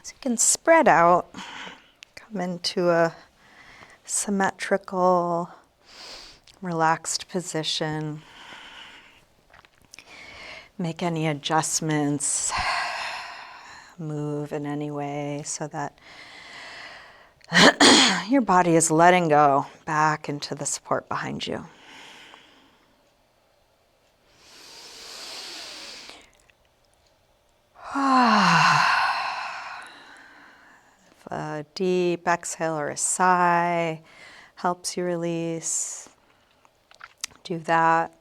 So you can spread out, come into a symmetrical, relaxed position. Make any adjustments, move in any way so that your body is letting go back into the support behind you. If a deep exhale or a sigh helps you release, do that.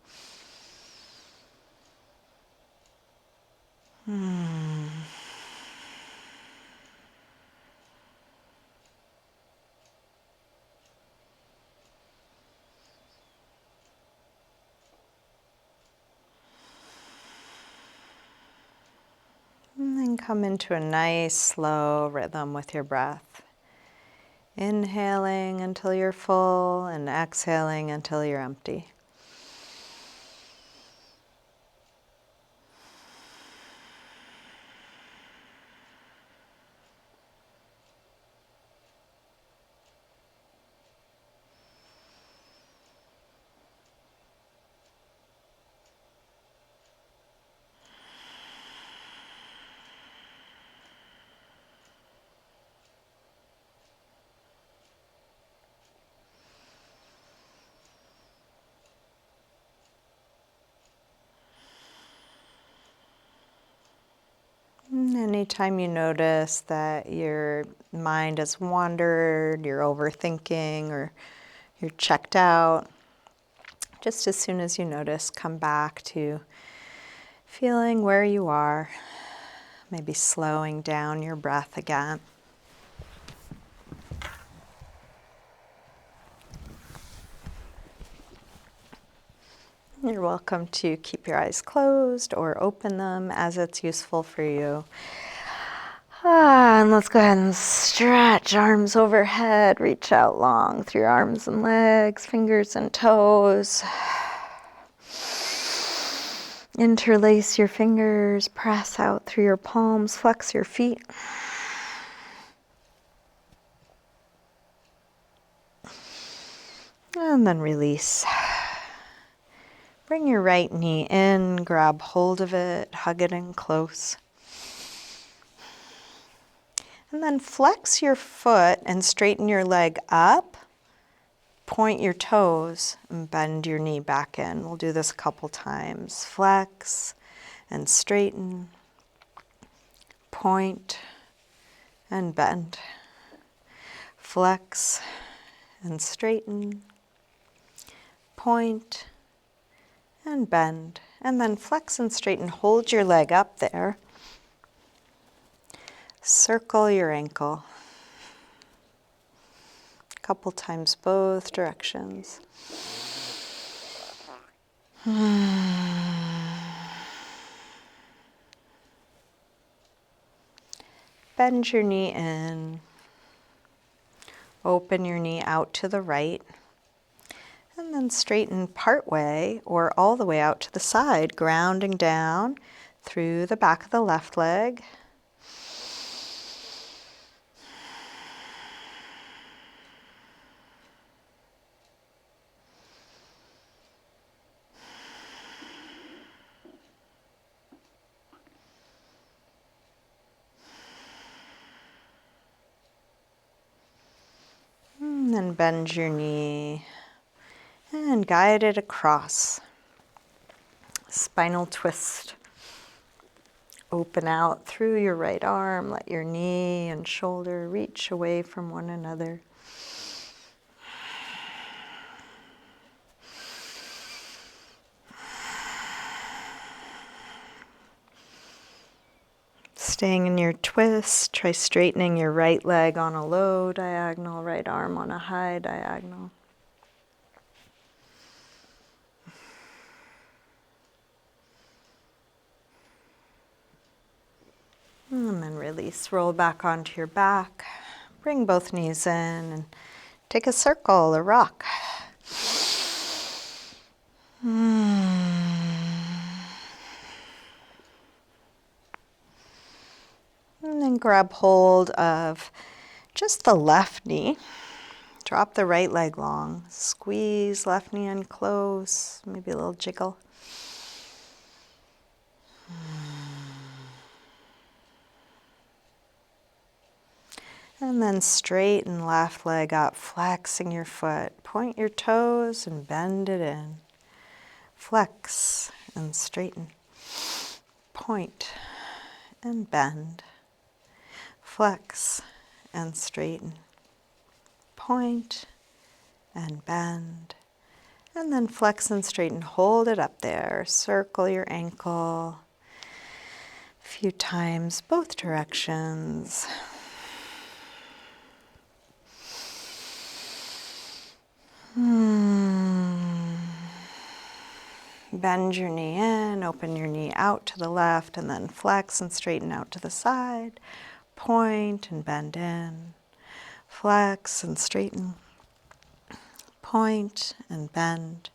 And then come into a nice, slow rhythm with your breath. Inhaling until you're full and exhaling until you're empty. Anytime you notice that your mind has wandered, you're overthinking, or you're checked out, just as soon as you notice, come back to feeling where you are, maybe slowing down your breath again. You're welcome to keep your eyes closed or open them as it's useful for you. And let's go ahead and stretch, arms overhead, reach out long through your arms and legs, fingers and toes. Interlace your fingers, press out through your palms, flex your feet. And then release. Bring your right knee in, grab hold of it, hug it in close. And then flex your foot and straighten your leg up. Point your toes and bend your knee back in. We'll do this a couple times. Flex and straighten. Point and bend. Flex and straighten. Point and bend, and then flex and straighten. Hold your leg up there. Circle your ankle. A couple times both directions. Bend your knee in. Open your knee out to the right. And then straighten part way or all the way out to the side, grounding down through the back of the left leg. And then bend your knee and guide it across. Spinal twist. Open out through your right arm. Let your knee and shoulder reach away from one another. Staying in your twist, try straightening your right leg on a low diagonal, right arm on a high diagonal. And then release, roll back onto your back. Bring both knees in and take a circle, a rock. And then And grab hold of just the left knee. Drop the right leg long. Squeeze left knee in close. Maybe a little jiggle. And then straighten left leg up, flexing your foot. Point your toes and bend it in. Flex and straighten. Point and bend. Flex and straighten. Point and bend. And then flex and straighten. Hold it up there. Circle your ankle a few times, both directions. Bend your knee in, open your knee out to the left, and then flex and straighten out to the side. Point and bend in. Flex and straighten. Point and bend.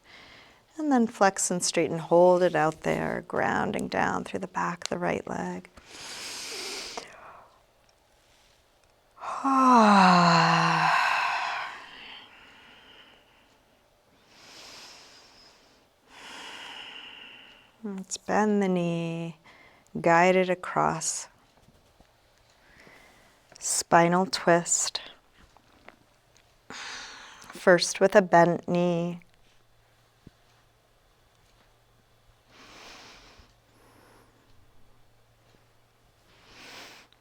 And then flex and straighten. Hold it out there, grounding down through the back of the right leg. Let's bend the knee, guide it across. Spinal twist. First with a bent knee.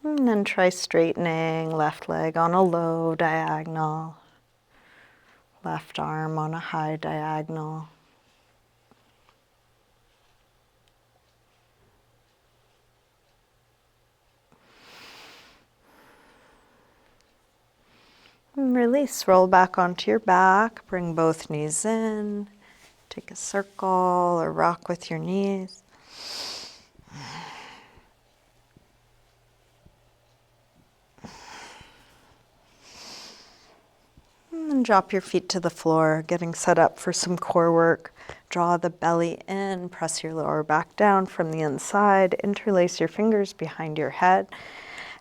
And then try straightening left leg on a low diagonal. Left arm on a high diagonal. And release, roll back onto your back, bring both knees in, take a circle or rock with your knees. And then drop your feet to the floor, getting set up for some core work. Draw the belly in, press your lower back down from the inside, interlace your fingers behind your head.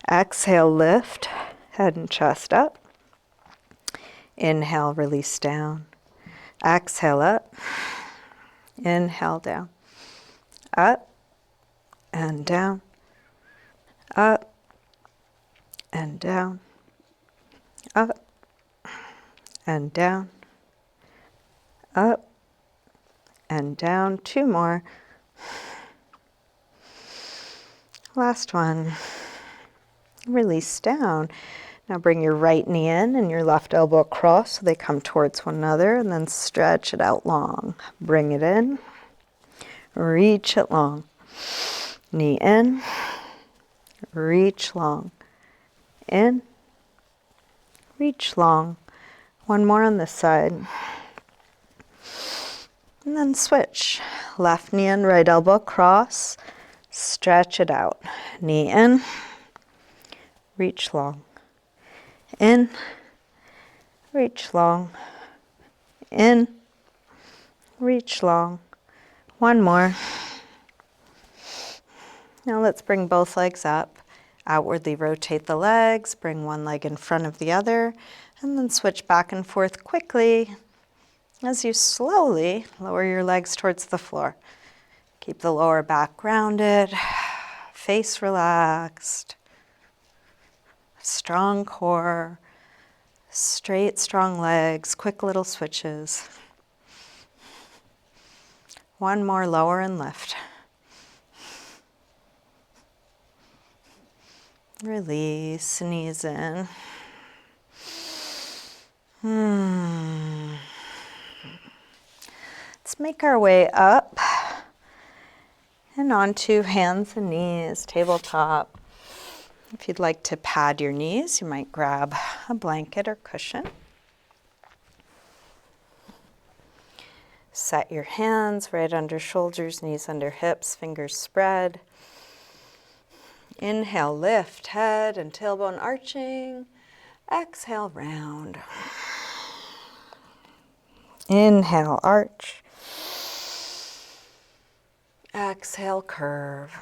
Exhale, lift, head and chest up. Inhale, release down. Exhale up. Inhale down. Up and down. Up and down. Up and down. Up and down. Two more. Last one. Release down. Now bring your right knee in and your left elbow across so they come towards one another, and then stretch it out long. Bring it in, reach it long. Knee in, reach long. In, reach long. One more on this side. And then switch. Left knee in, right elbow across. Stretch it out. Knee in, reach long. In, reach long. In, reach long. One more. Now let's bring both legs up. Outwardly rotate the legs, bring one leg in front of the other, and then switch back and forth quickly as you slowly lower your legs towards the floor. Keep the lower back grounded, face relaxed. Strong core, straight, strong legs, quick little switches. One more, lower and lift. Release, knees in. Let's make our way up and onto hands and knees, tabletop. If you'd like to pad your knees, you might grab a blanket or cushion. Set your hands right under shoulders, knees under hips, fingers spread. Inhale, lift, head and tailbone arching. Exhale, round. Inhale, arch. Exhale, curve.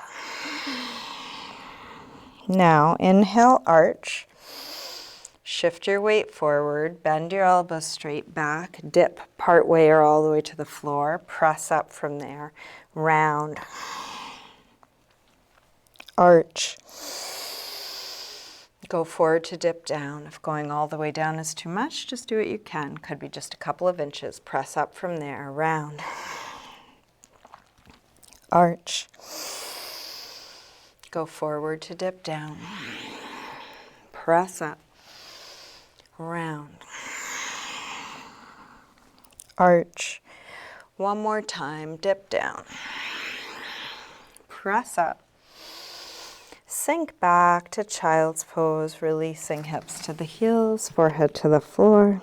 Now, inhale, arch. Shift your weight forward, bend your elbows straight back, dip part way or all the way to the floor, press up from there, round, arch. Go forward to dip down. If going all the way down is too much, just do what you can. Could be just a couple of inches. Press up from there, round, arch. Go forward to dip down. Press up, round, arch. One more time, dip down. Press up. Sink back to child's pose, releasing hips to the heels, forehead to the floor.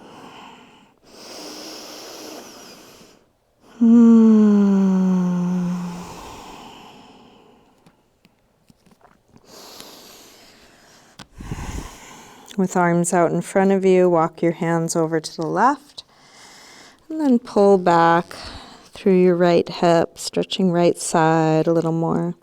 With arms out in front of you, walk your hands over to the left, and then pull back through your right hip, stretching right side a little more.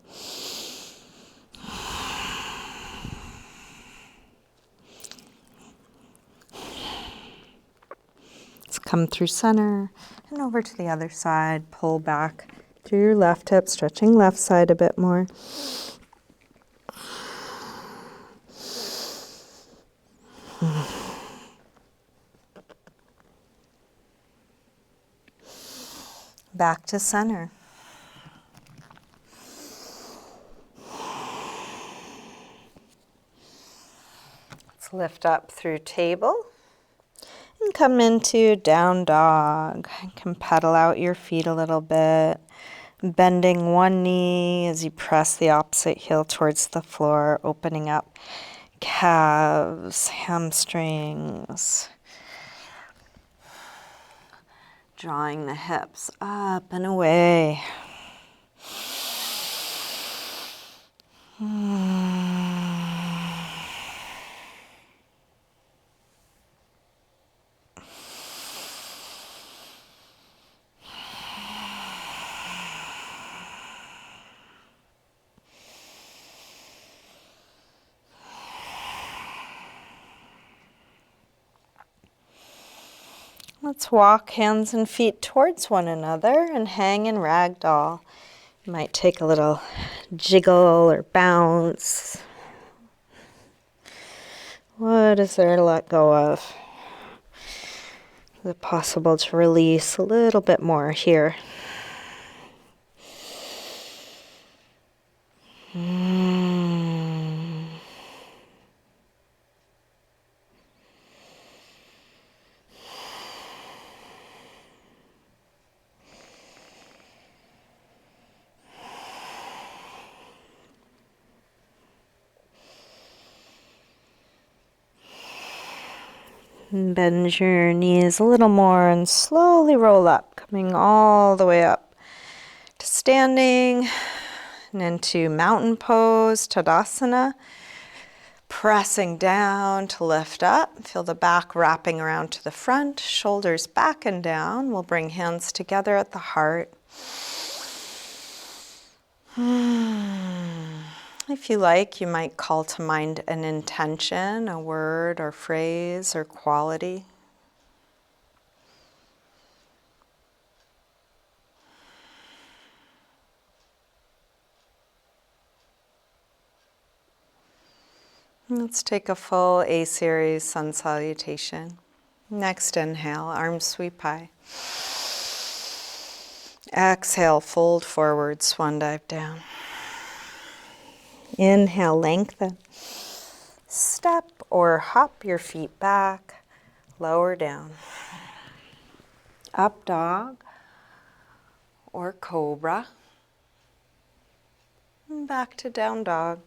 Let's come through center and over to the other side. Pull back through your left hip, stretching left side a bit more. Back to center. Let's lift up through table and come into down dog. You can pedal out your feet a little bit, bending one knee as you press the opposite heel towards the floor, opening up calves, hamstrings, drawing the hips up and away. Let's walk hands and feet towards one another and hang in ragdoll. You might take a little jiggle or bounce. What is there to let go of? Is it possible to release a little bit more here? Bend your knees a little more and slowly roll up, coming all the way up to standing and into mountain pose, Tadasana. Pressing down to lift up. Feel the back wrapping around to the front, shoulders back and down. We'll bring hands together at the heart. If you like, you might call to mind an intention, a word or phrase or quality. Let's take a full A-series sun salutation. Next inhale, arms sweep high. Exhale, fold forward, swan dive down. Inhale, lengthen. Step or hop your feet back, lower down. Up dog or cobra. And back to down dog.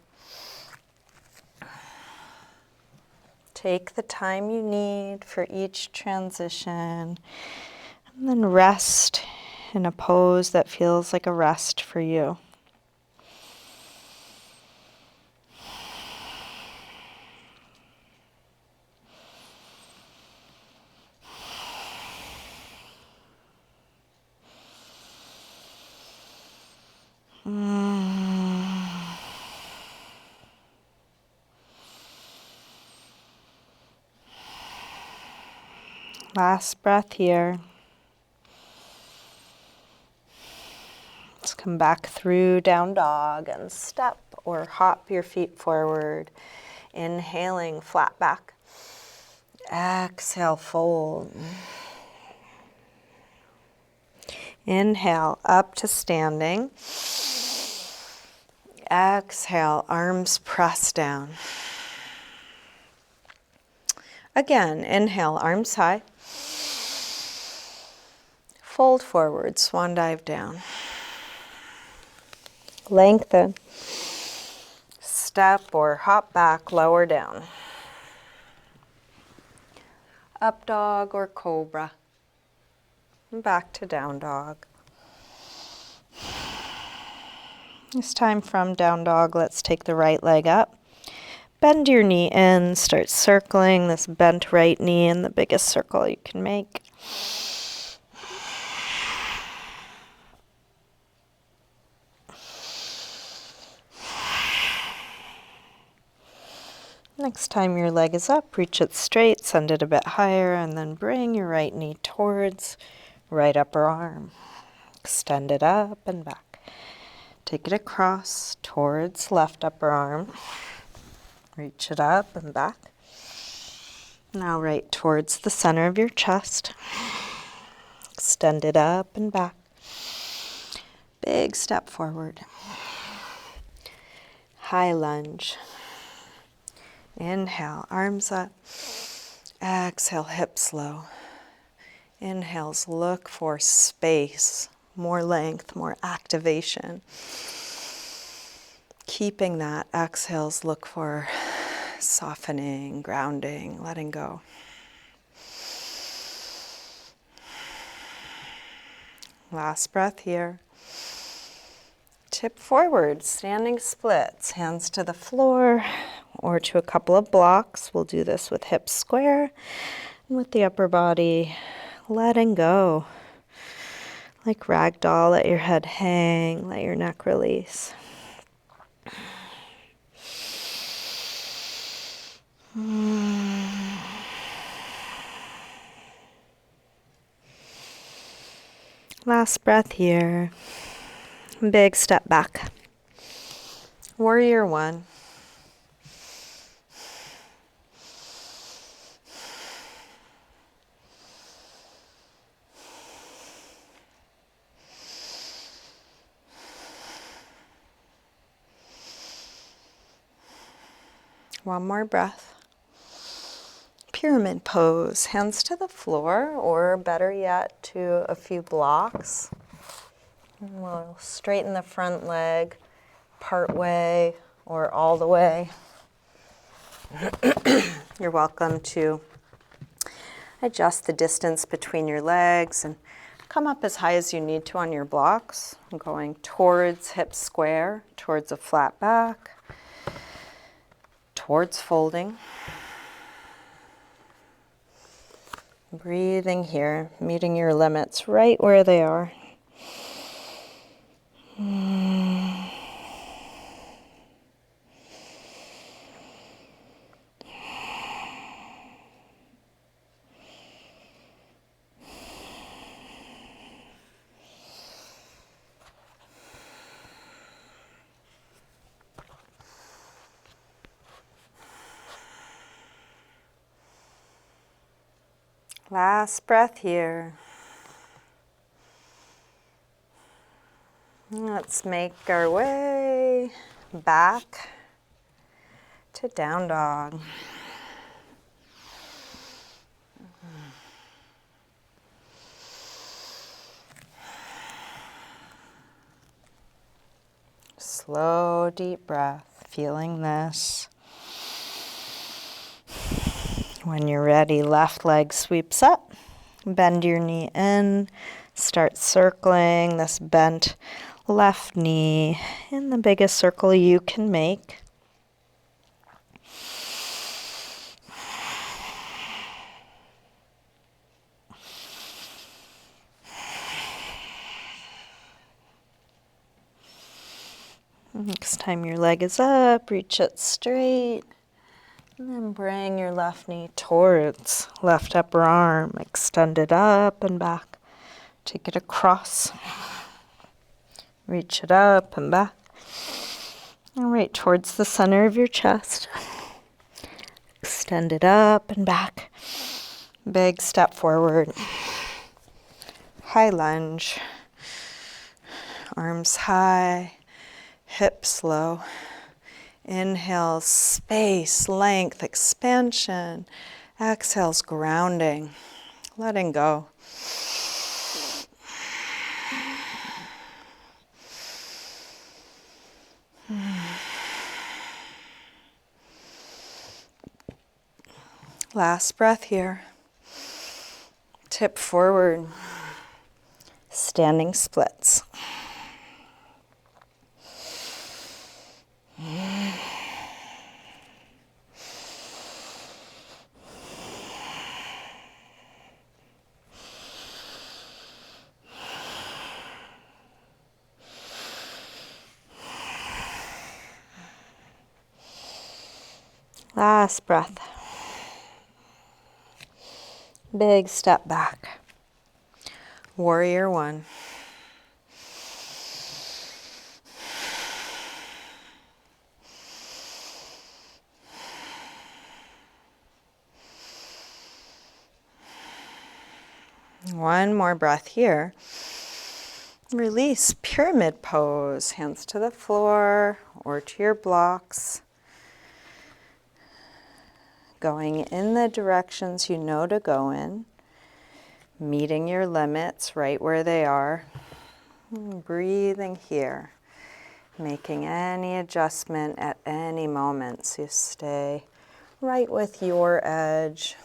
Take the time you need for each transition, and then rest in a pose that feels like a rest for you. Last breath here. Let's come back through down dog and step or hop your feet forward. Inhaling, flat back. Exhale, fold. Inhale, up to standing. Exhale, arms press down. Again, inhale, arms high. Fold forward, swan dive down. Lengthen. Step or hop back, lower down. Up dog or cobra. And back to down dog. This time from down dog, let's take the right leg up. Bend your knee in, start circling this bent right knee in the biggest circle you can make. Next time your leg is up, reach it straight, send it a bit higher, and then bring your right knee towards right upper arm. Extend it up and back. Take it across towards left upper arm. Reach it up and back. Now right towards the center of your chest. Extend it up and back. Big step forward. High lunge. Inhale, arms up. Exhale, hips low. Inhales, look for space, more length, more activation. Keeping that. Exhales, look for softening, grounding, letting go. Last breath here. Tip forward, standing splits, hands to the floor or to a couple of blocks. We'll do this with hips square and with the upper body letting go. Like ragdoll, let your head hang, let your neck release. Last breath here. Big step back. Warrior one. One more breath. Pyramid pose, hands to the floor, or better yet, to a few blocks. And we'll straighten the front leg part way or all the way. You're welcome to adjust the distance between your legs and come up as high as you need to on your blocks. Going towards hip square, towards a flat back, towards folding. Breathing here, meeting your limits right where they are. Last breath here. Let's make our way back to down dog. Slow, deep breath, feeling this. When you're ready, left leg sweeps up. Bend your knee in. Start circling this bent left knee in the biggest circle you can make. Next time your leg is up, reach it straight. And then bring your left knee towards left upper arm. Extend it up and back. Take it across. Reach it up and back. And right towards the center of your chest. Extend it up and back. Big step forward. High lunge. Arms high. Hips low. Inhale, space, length, expansion. Exhales, grounding. Letting go. Last breath here. Tip forward. Standing splits. Last breath. Big step back. Warrior one. One more breath here. Release, pyramid pose. Hands to the floor or to your blocks. Going in the directions you know to go in. Meeting your limits right where they are. Breathing here. Making any adjustment at any moment so you stay right with your edge.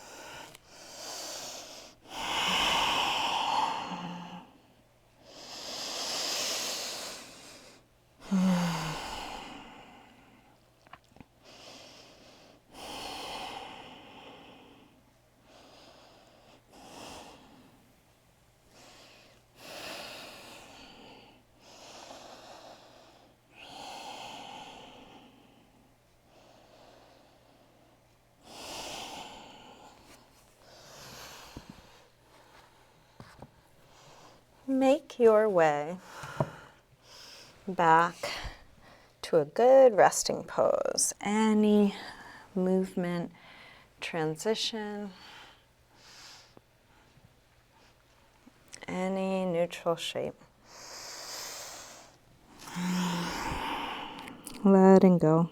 Make your way back to a good resting pose. Any movement, transition, any neutral shape. Letting go.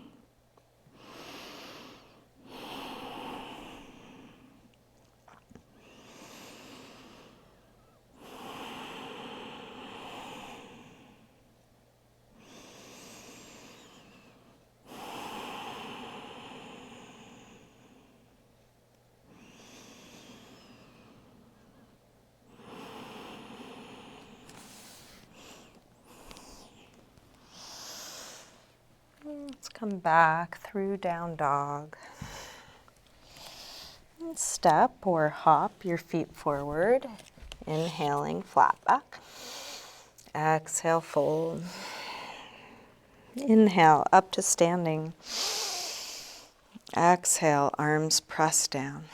Let's come back through down dog. And step or hop your feet forward. Inhaling, flat back. Exhale, fold. Inhale, up to standing. Exhale, arms press down.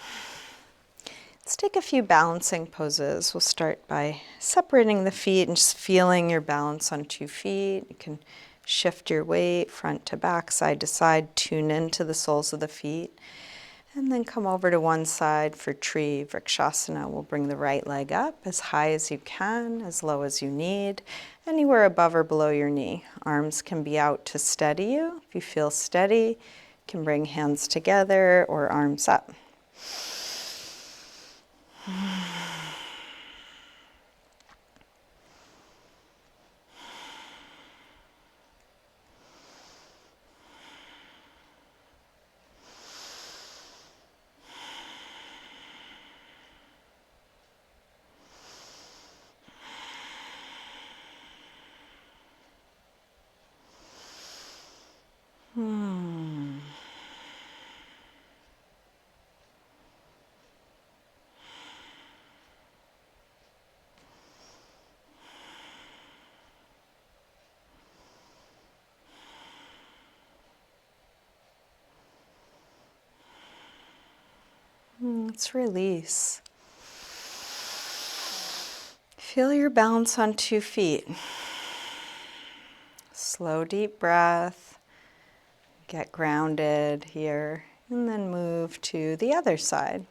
Let's take a few balancing poses. We'll start by separating the feet and just feeling your balance on 2 feet. You can shift your weight front to back, side to side, tune into the soles of the feet. And then come over to one side for tree vrikshasana. We'll bring the right leg up as high as you can, as low as you need, anywhere above or below your knee. Arms can be out to steady you. If you feel steady, you can bring hands together or arms up. Let's release. Feel your balance on 2 feet. Slow, deep breath. Get grounded here. And then move to the other side.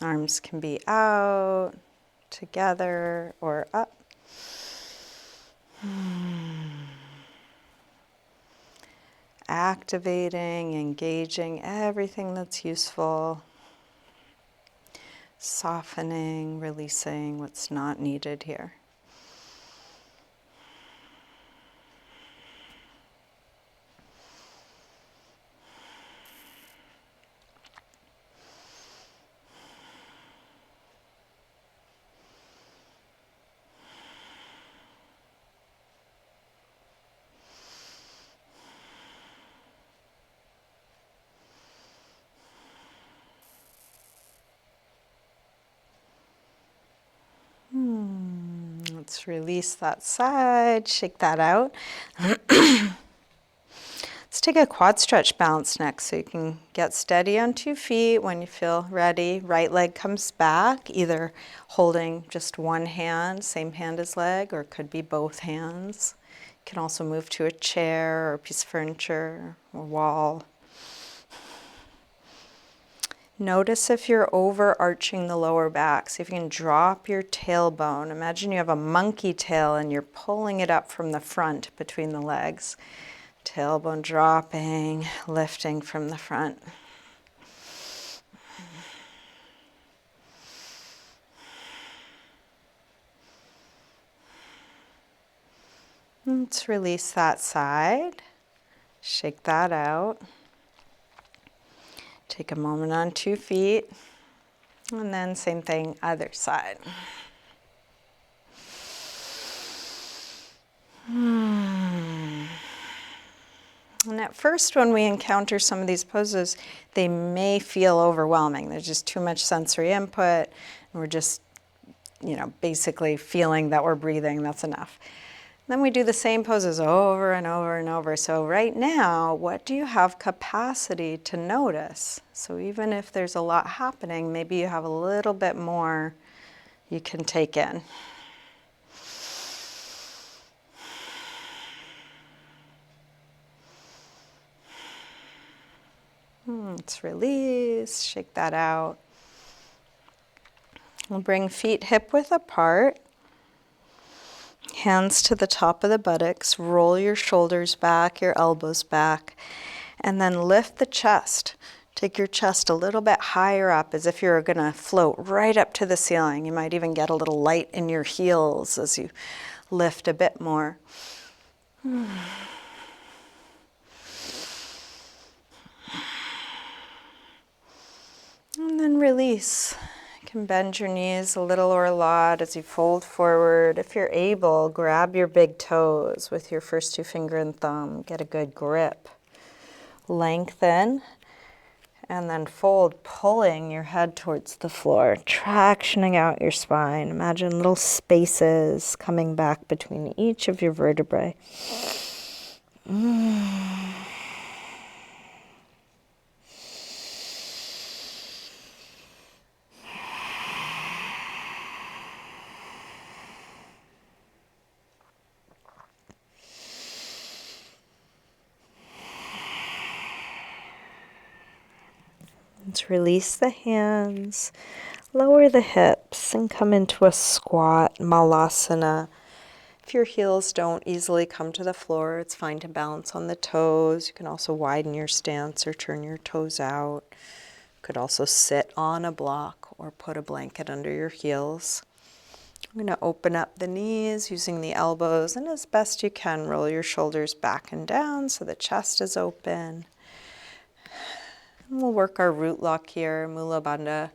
Arms can be out, together, or up. Activating, engaging everything that's useful. Softening, releasing what's not needed here. Let's release that side, shake that out. Let's take a quad stretch balance next so you can get steady on 2 feet when you feel ready. Right leg comes back, either holding just one hand, same hand as leg, or it could be both hands. You can also move to a chair or a piece of furniture or wall. Notice if you're overarching the lower back. See if you can drop your tailbone. Imagine you have a monkey tail and you're pulling it up from the front between the legs. Tailbone dropping, lifting from the front. Let's release that side. Shake that out. Take a moment on 2 feet. And then same thing, other side. And at first, when we encounter some of these poses, they may feel overwhelming. There's just too much sensory input, and we're just, basically feeling that we're breathing. That's enough. Then we do the same poses over and over and over. So right now, what do you have capacity to notice? So even if there's a lot happening, maybe you have a little bit more you can take in. Let's release, shake that out. We'll bring feet hip width apart. Hands to the top of the buttocks, roll your shoulders back, your elbows back, and then lift the chest. Take your chest a little bit higher up as if you're going to float right up to the ceiling. You might even get a little light in your heels as you lift a bit more. And then release. You can bend your knees a little or a lot as you fold forward. If you're able, grab your big toes with your first 2 finger and thumb. Get a good grip. Lengthen and then fold, pulling your head towards the floor, tractioning out your spine. Imagine little spaces coming back between each of your vertebrae. Let's release the hands, lower the hips, and come into a squat, malasana. If your heels don't easily come to the floor, it's fine to balance on the toes. You can also widen your stance or turn your toes out. You could also sit on a block or put a blanket under your heels. I'm going to open up the knees using the elbows, and as best you can, roll your shoulders back and down so the chest is open. And we'll work our root lock here, Mula Bandha.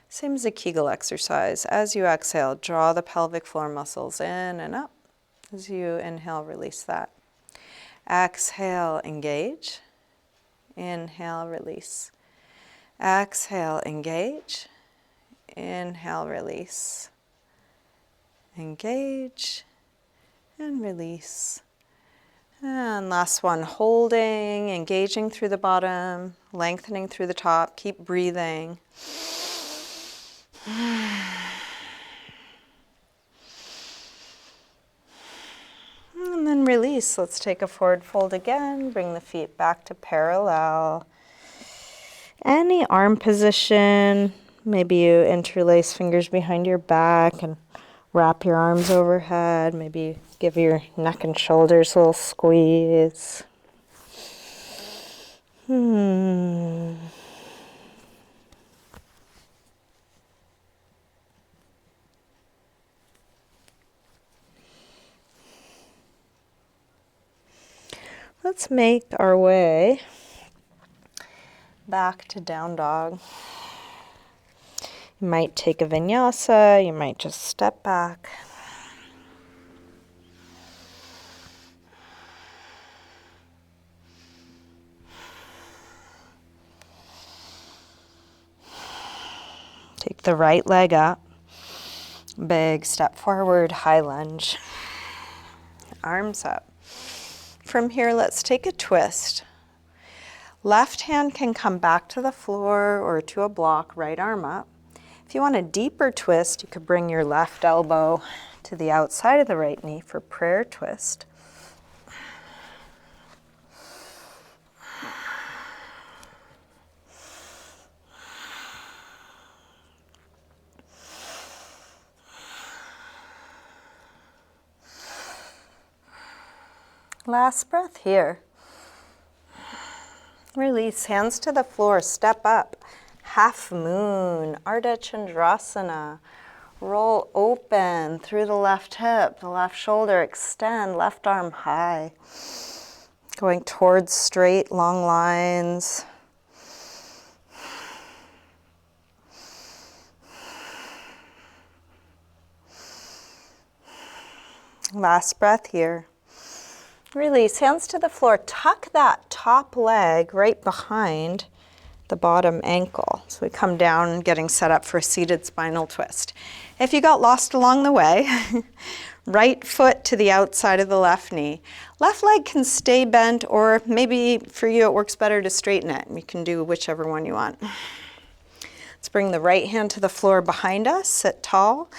Same as a Kegel exercise. As you exhale, draw the pelvic floor muscles in and up. As you inhale, release that. Exhale, engage. Inhale, release. Exhale, engage. Inhale, release. Engage and release. And last one, holding, engaging through the bottom, lengthening through the top. Keep breathing. And then release. Let's take a forward fold again. Bring the feet back to parallel. Any arm position. Maybe you interlace fingers behind your back and wrap your arms overhead. Maybe give your neck and shoulders a little squeeze. Let's make our way back to down dog. You might take a vinyasa, you might just step back. Take the right leg up, big step forward, high lunge, arms up. From here, let's take a twist. Left hand can come back to the floor or to a block, right arm up. If you want a deeper twist, you could bring your left elbow to the outside of the right knee for prayer twist. Last breath here. Release, hands to the floor, step up. Half moon, Ardha Chandrasana. Roll open through the left hip, the left shoulder, extend, left arm high. Going towards straight, long lines. Last breath here. Release, hands to the floor. Tuck that top leg right behind the bottom ankle. So we come down, getting set up for a seated spinal twist. If you got lost along the way, right foot to the outside of the left knee. Left leg can stay bent, or maybe for you it works better to straighten it. You can do whichever one you want. Let's bring the right hand to the floor behind us, sit tall.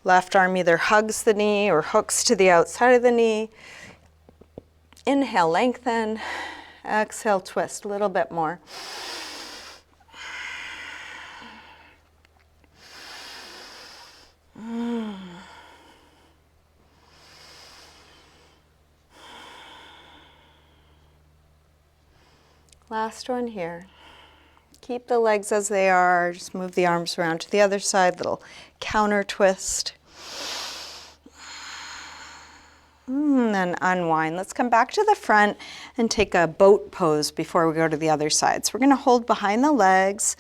Left arm either hugs the knee or hooks to the outside of the knee. Inhale, lengthen. Exhale, twist a little bit more. Last one here. Keep the legs as they are. Just move the arms around to the other side. Little counter twist. Then unwind. Let's come back to the front and take a boat pose before we go to the other side. So we're going to hold behind the legs,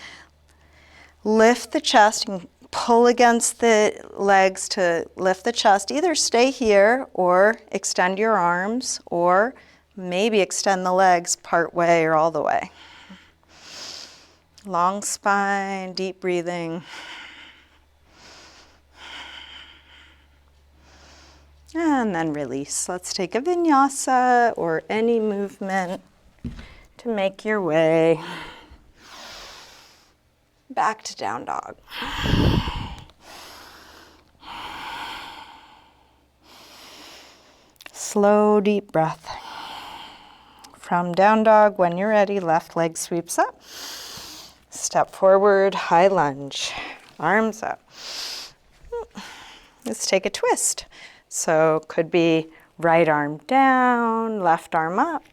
lift the chest, and pull against the legs to lift the chest. Either stay here or extend your arms, or maybe extend the legs part way or all the way. Long spine, deep breathing. And then release. Let's take a vinyasa or any movement to make your way back to down dog. Slow, deep breath. From down dog, when you're ready, left leg sweeps up. Step forward, high lunge. Arms up. Let's take a twist. So could be right arm down, left arm up,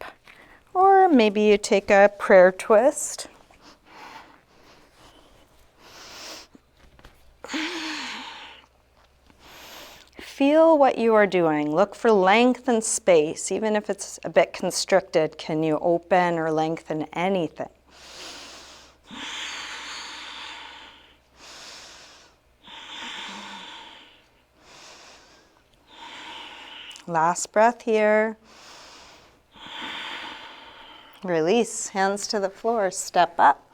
or maybe you take a prayer twist. Feel what you are doing. Look for length and space. Even if it's a bit constricted, can you open or lengthen anything? Last breath here. Release, hands to the floor, step up.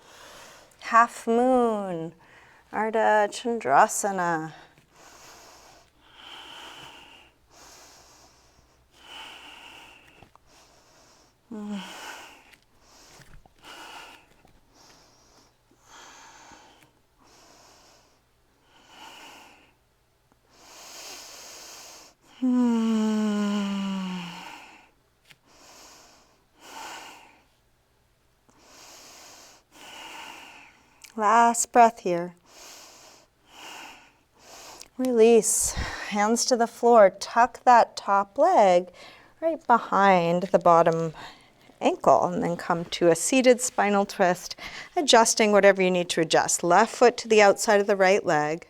Half moon, Ardha Chandrasana. Last breath here. Release. Hands to the floor. Tuck that top leg right behind the bottom ankle and then come to a seated spinal twist, adjusting whatever you need to adjust. Left foot to the outside of the right leg.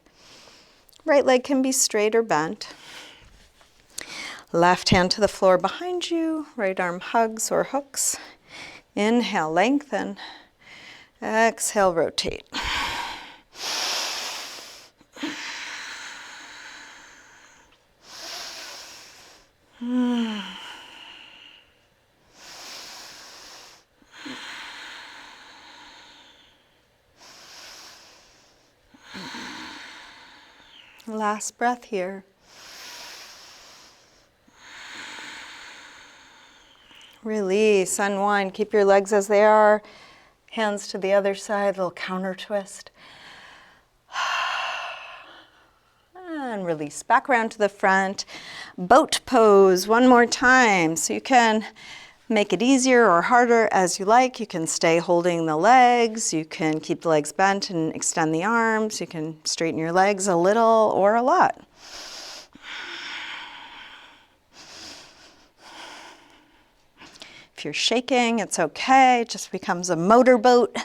Right leg can be straight or bent. Left hand to the floor behind you. Right arm hugs or hooks. Inhale, lengthen. Exhale, rotate. Last breath here. Release, unwind, keep your legs as they are. Hands to the other side, little counter twist. And release, back around to the front. Boat pose one more time. So you can make it easier or harder as you like. You can stay holding the legs. You can keep the legs bent and extend the arms. You can straighten your legs a little or a lot. If you're shaking, it's okay. It just becomes a motorboat.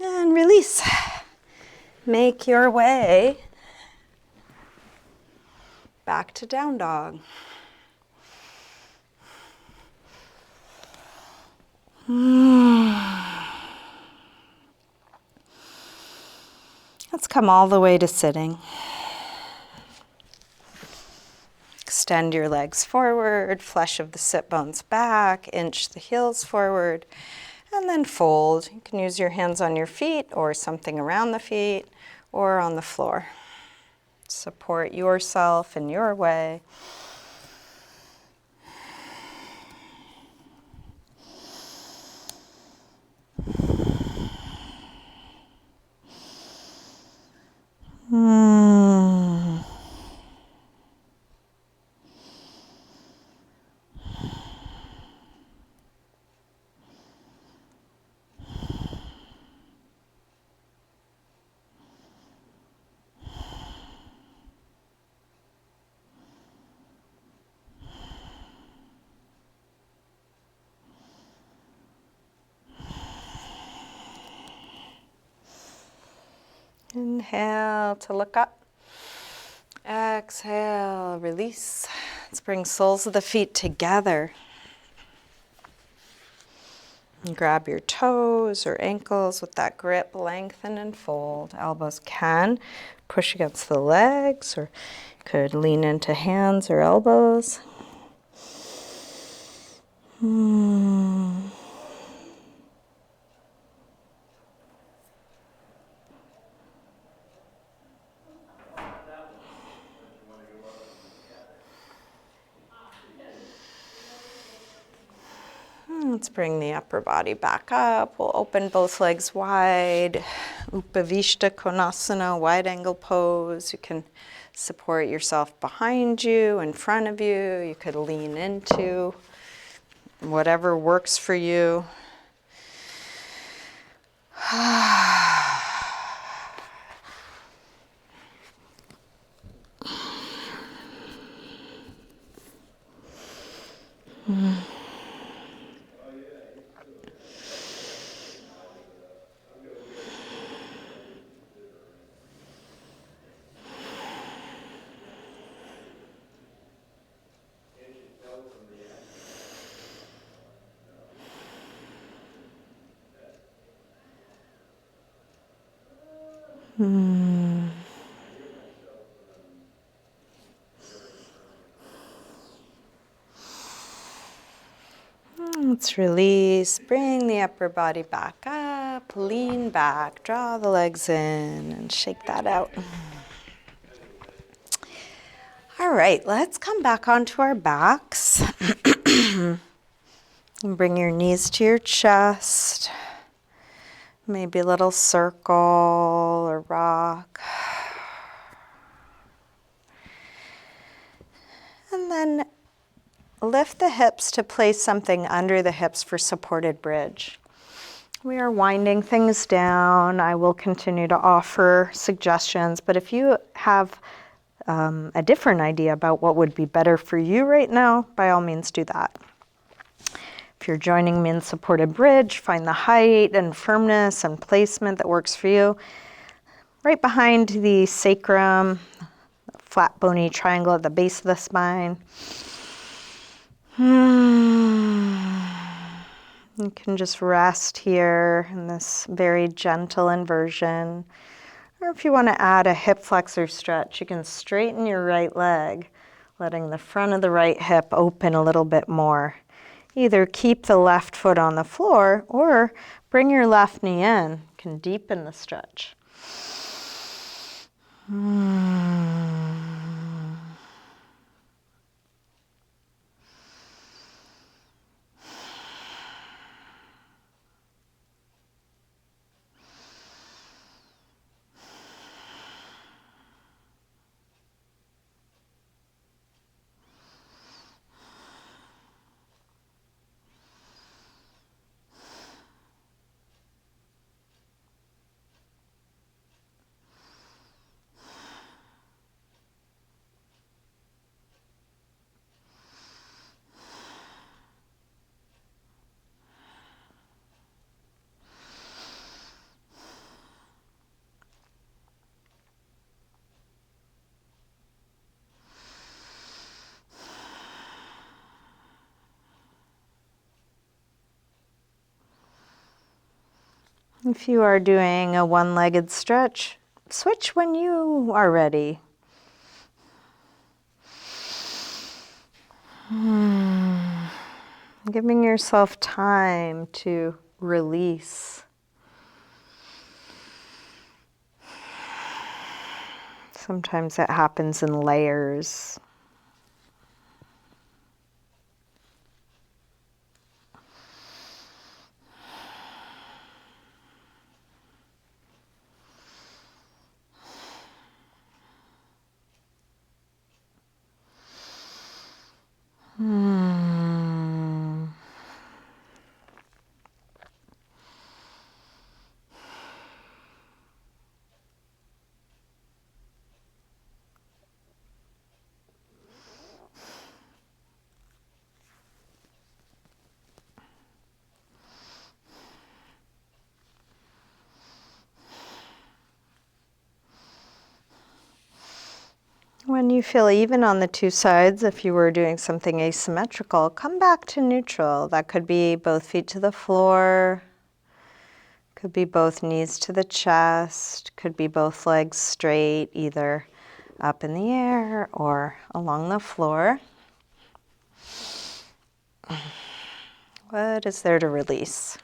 And release. Make your way back to down dog. Let's come all the way to sitting. Extend your legs forward, flesh of the sit bones back, inch the heels forward, and then fold. You can use your hands on your feet or something around the feet or on the floor. Support yourself in your way. Inhale to look up. Exhale, release. Let's bring soles of the feet together. And grab your toes or ankles with that grip, lengthen and fold. Elbows can push against the legs, or you could lean into hands or elbows. Let's bring the upper body back up. We'll open both legs wide. Upavishta Konasana, wide angle pose. You can support yourself behind you, in front of you. You could lean into whatever works for you. Let's release, bring the upper body back up, lean back, draw the legs in and shake that out. All right, let's come back onto our backs. And bring your knees to your chest. Maybe a little circle or rock. And then lift the hips to place something under the hips for supported bridge. We are winding things down. I will continue to offer suggestions, but if you have a different idea about what would be better for you right now, by all means do that. If you're joining me in supported bridge, find the height and firmness and placement that works for you. Right behind the sacrum, flat bony triangle at the base of the spine. You can just rest here in this very gentle inversion. Or if you want to add a hip flexor stretch, you can straighten your right leg, letting the front of the right hip open a little bit more. Either keep the left foot on the floor or bring your left knee in. You can deepen the stretch. If you are doing a one-legged stretch, switch when you are ready. Giving yourself time to release. Sometimes it happens in layers. When you feel even on the two sides, if you were doing something asymmetrical, come back to neutral. That could be both feet to the floor, could be both knees to the chest, could be both legs straight, either up in the air or along the floor. What is there to release?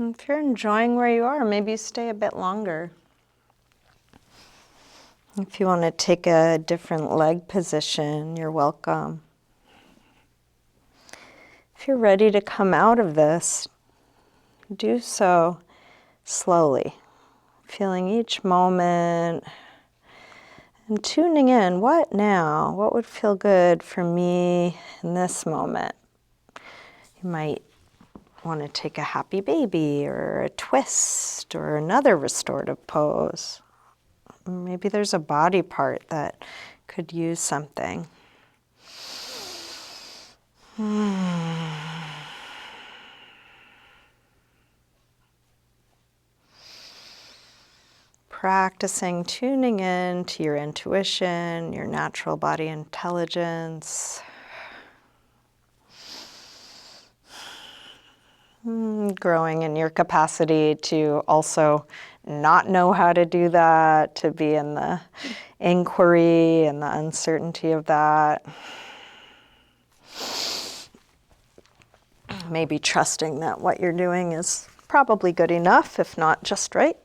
If you're enjoying where you are, maybe stay a bit longer. If you want to take a different leg position, you're welcome. If you're ready to come out of this, do so slowly, feeling each moment and tuning in. What now? What would feel good for me in this moment? You might want to take a happy baby or a twist or another restorative pose. Maybe there's a body part that could use something. practicing tuning in to your intuition, your natural body intelligence. Growing in your capacity to also not know how to do that, to be in the inquiry and the uncertainty of that. Maybe trusting that what you're doing is probably good enough, if not just right.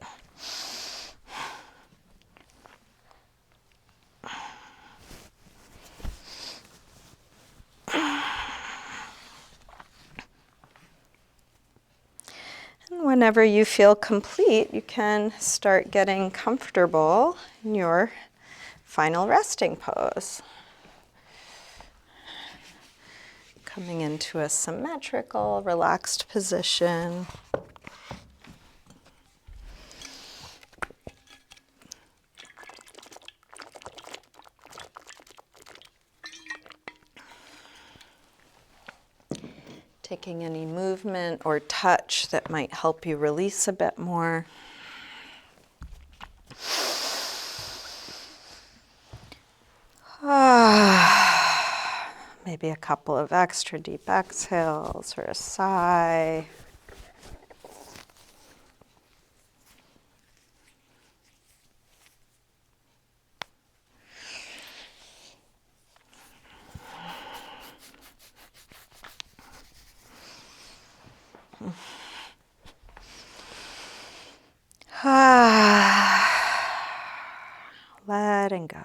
And whenever you feel complete, you can start getting comfortable in your final resting pose. Coming into a symmetrical, relaxed position. Taking any movement or touch that might help you release a bit more. Maybe a couple of extra deep exhales or a sigh. Letting go.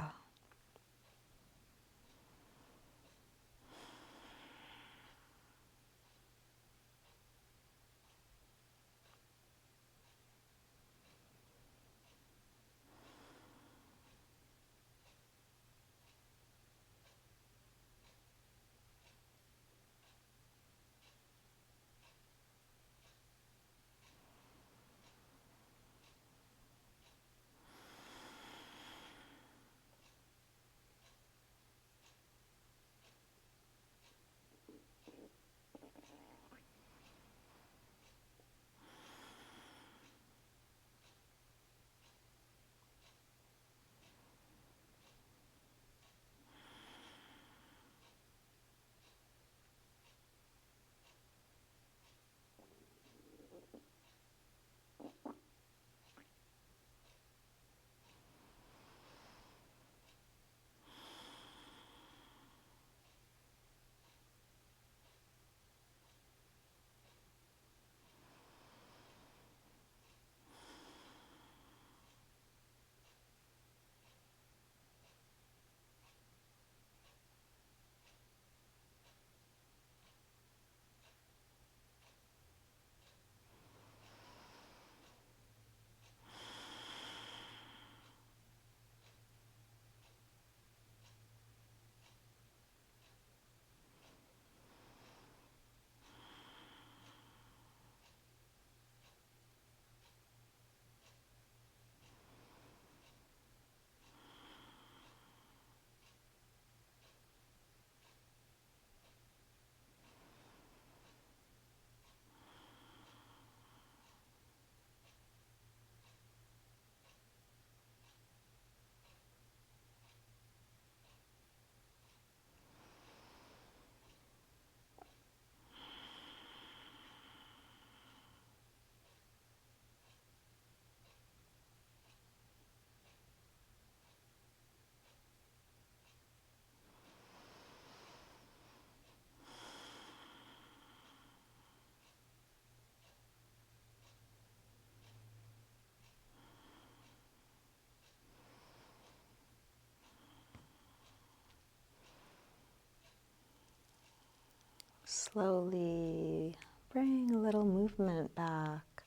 Slowly bring a little movement back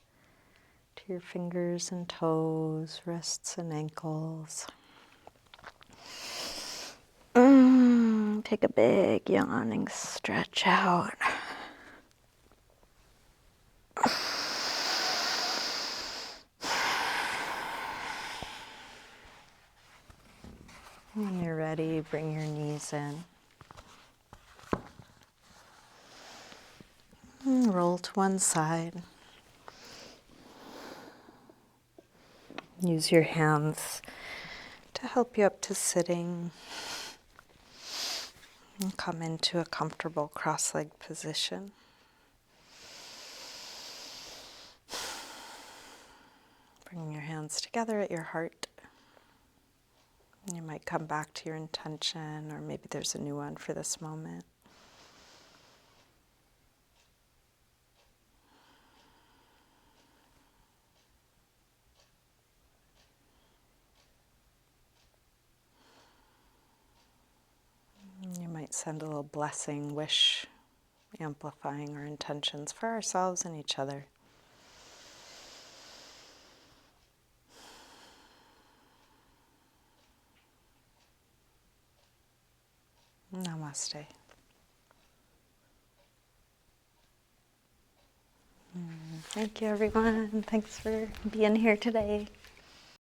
to your fingers and toes, wrists and ankles. Take a big yawning stretch out. When you're ready, bring your knees in. Roll to one side. Use your hands to help you up to sitting. And come into a comfortable cross-legged position. Bringing your hands together at your heart. You might come back to your intention, or maybe there's a new one for this moment. You might send a little blessing, wish, amplifying our intentions for ourselves and each other. Namaste. Thank you, everyone. Thanks for being here today.